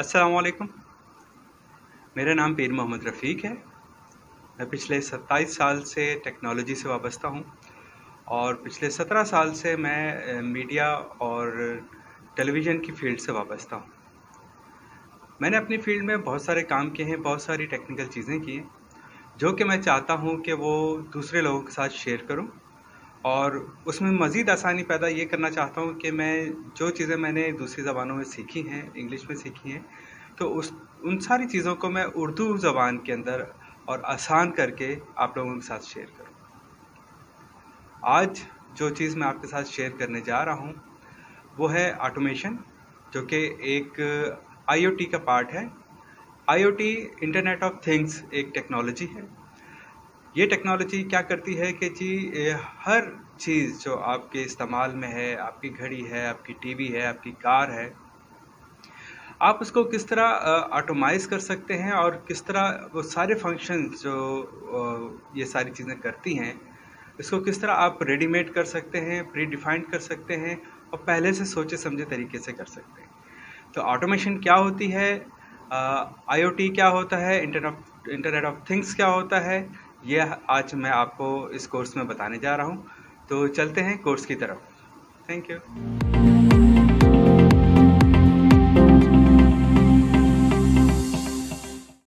अस्सलाम वालेकुम। मेरा नाम पीर मोहम्मद रफ़ीक है। मैं पिछले 27 साल से टेक्नोलॉजी से वाबस्ता हूँ और पिछले 17 साल से मैं मीडिया और टेलीविज़न की फ़ील्ड से वाबस्ता हूँ। मैंने अपनी फ़ील्ड में बहुत सारे काम किए हैं, बहुत सारी टेक्निकल चीज़ें की हैं, जो कि मैं चाहता हूँ कि वो दूसरे लोगों के साथ शेयर करूँ और उसमें मज़ीद आसानी पैदा ये करना चाहता हूँ कि मैं जो चीज़ें मैंने दूसरी ज़बानों में सीखी हैं, इंग्लिश में सीखी हैं, तो उन सारी चीज़ों को मैं उर्दू ज़बान के अंदर और आसान करके आप लोगों के साथ शेयर करूँ। आज जो चीज़ मैं आपके साथ शेयर करने जा रहा हूँ वो है ऑटोमेशन, जो कि एक आईओटी का पार्ट है। आईओटी इंटरनेट ऑफ थिंग्स एक टेक्नोलॉजी है। ये टेक्नोलॉजी क्या करती है कि हर चीज़ जो आपके इस्तेमाल में है, आपकी घड़ी है, आपकी टीवी है, आपकी कार है, आप उसको किस तरह ऑटोमाइज़ कर सकते हैं और किस तरह वो सारे फंक्शंस जो ये सारी चीज़ें करती हैं, इसको किस तरह आप रेडीमेड कर सकते हैं, प्री डिफाइंड कर सकते हैं और पहले से सोचे समझे तरीके से कर सकते हैं। तो ऑटोमेशन क्या होती है, आईओटी क्या होता है, इंटरनेट ऑफ थिंग्स क्या होता है, ये आज मैं आपको इस कोर्स में बताने जा रहा हूँ। तो चलते हैं कोर्स की तरफ। Thank you.